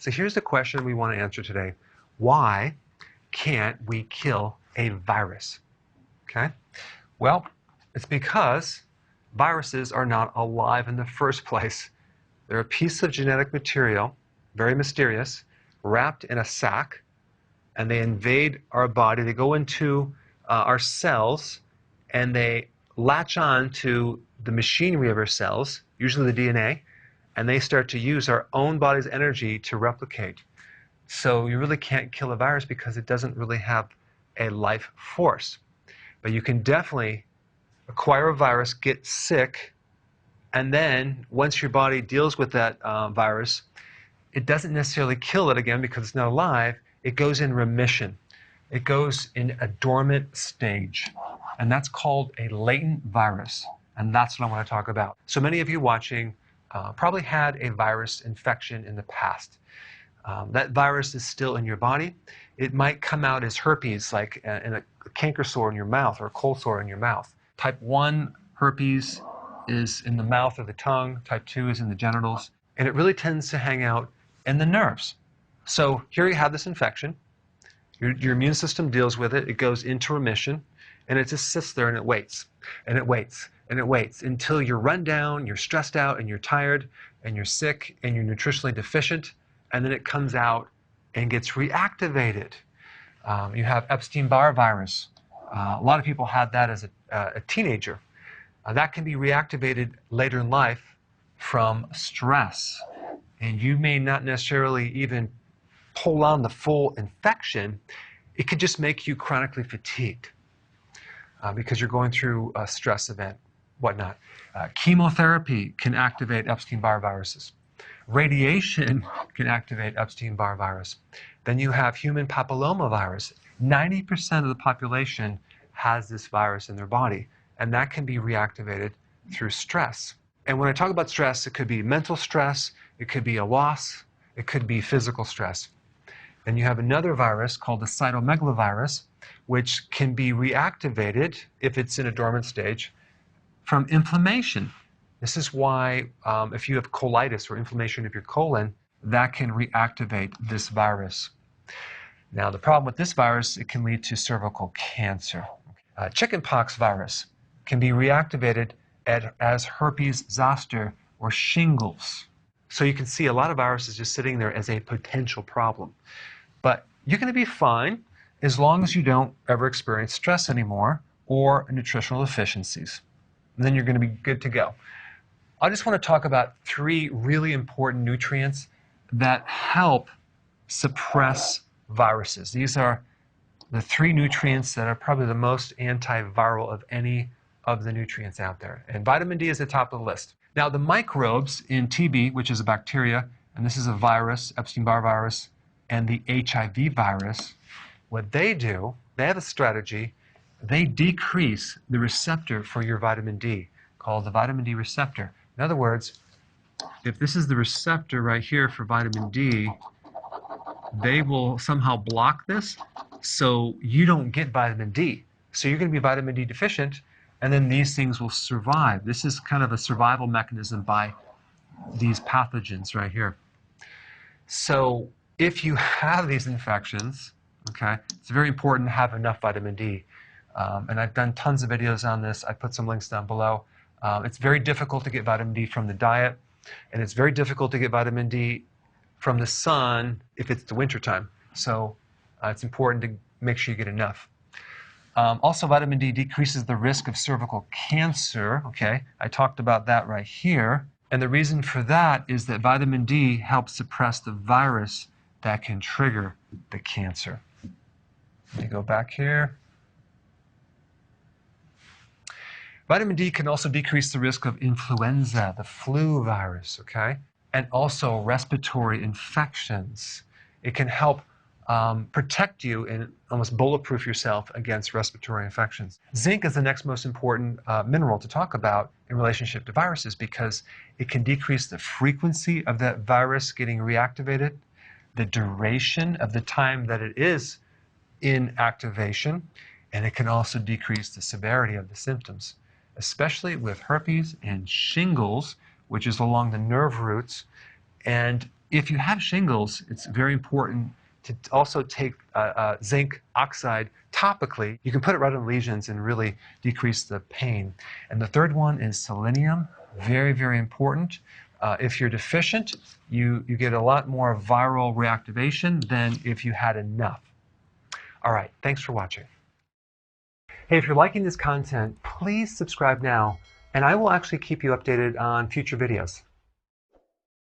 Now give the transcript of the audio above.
So here's the question we want to answer today. Why can't we kill a virus? Okay? Well, it's because viruses are not alive in the first place. They're a piece of genetic material, very mysterious, wrapped in a sac, and they invade our body. They go into our cells, and they latch on to the machinery of our cells, usually the DNA, and they start to use our own body's energy to replicate. So you really can't kill a virus because it doesn't really have a life force. But you can definitely acquire a virus, get sick, and then once your body deals with that virus, it doesn't necessarily kill it again because it's not alive. It goes in remission. It goes in a dormant stage, and that's called a latent virus, and that's what I want to talk about. So many of you watching probably had a virus infection in the past. That virus is still in your body. It might come out as herpes, like in a canker sore in your mouth or a cold sore in your mouth. Type 1 herpes is in the mouth or the tongue. Type 2 is in the genitals. And it really tends to hang out in the nerves. So here you have this infection. Your immune system deals with it. It goes into remission. And it just sits there and it waits. And it waits. And it waits until you're run down, you're stressed out, and you're tired, and you're sick, and you're nutritionally deficient. And then it comes out and gets reactivated. You have Epstein-Barr virus. A lot of people had that as a teenager. That can be reactivated later in life from stress. And you may not necessarily even pull on the full infection. It could just make you chronically fatigued because you're going through a stress event, whatnot. Chemotherapy can activate Epstein-Barr viruses. Radiation can activate Epstein-Barr virus. Then you have human papillomavirus. 90% of the population has this virus in their body, and that can be reactivated through stress. And when I talk about stress, it could be mental stress, it could be a loss, it could be physical stress. Then you have another virus called the cytomegalovirus, which can be reactivated if it's in a dormant stage from inflammation. This is why if you have colitis or inflammation of your colon, that can reactivate this virus. Now, the problem with this virus, it can lead to cervical cancer. Chickenpox virus can be reactivated as herpes zoster or shingles. So you can see a lot of viruses just sitting there as a potential problem. But you're going to be fine as long as you don't ever experience stress anymore or nutritional deficiencies. And then you're going to be good to go. I just want to talk about 3 really important nutrients that help suppress viruses. These are the 3 nutrients that are probably the most antiviral of any of the nutrients out there. And vitamin D is at the top of the list. Now, the microbes in TB, which is a bacteria, and this is a virus, Epstein-Barr virus, and the HIV virus, what they do, they have a strategy. They decrease the receptor for your vitamin D, called the vitamin D receptor. In other words, if this is the receptor right here for vitamin D, they will somehow block this so you don't get vitamin D. So you're going to be vitamin D deficient, and then these things will survive. This is kind of a survival mechanism by these pathogens right here. So if you have these infections, okay, it's very important to have enough vitamin D. And I've done tons of videos on this. I put some links down below. It's very difficult to get vitamin D from the diet, and it's very difficult to get vitamin D from the sun if it's the wintertime. So it's important to make sure you get enough. Also, vitamin D decreases the risk of cervical cancer. Okay, I talked about that right here. And the reason for that is that vitamin D helps suppress the virus that can trigger the cancer. Let me go back here. Vitamin D can also decrease the risk of influenza, the flu virus, okay? And also respiratory infections. It can help protect you and almost bulletproof yourself against respiratory infections. Zinc is the next most important mineral to talk about in relationship to viruses because it can decrease the frequency of that virus getting reactivated, the duration of the time that it is in activation, and it can also decrease the severity of the symptoms, especially with herpes and shingles, which is along the nerve roots. And If you have shingles, it's very important to also take zinc oxide topically. You can put it right on lesions and really decrease the pain. And the third one is selenium. Very, very important. If you're deficient, you get a lot more viral reactivation than if you had enough. All right, thanks for watching. Hey, if you're liking this content, please subscribe now, and I will actually keep you updated on future videos.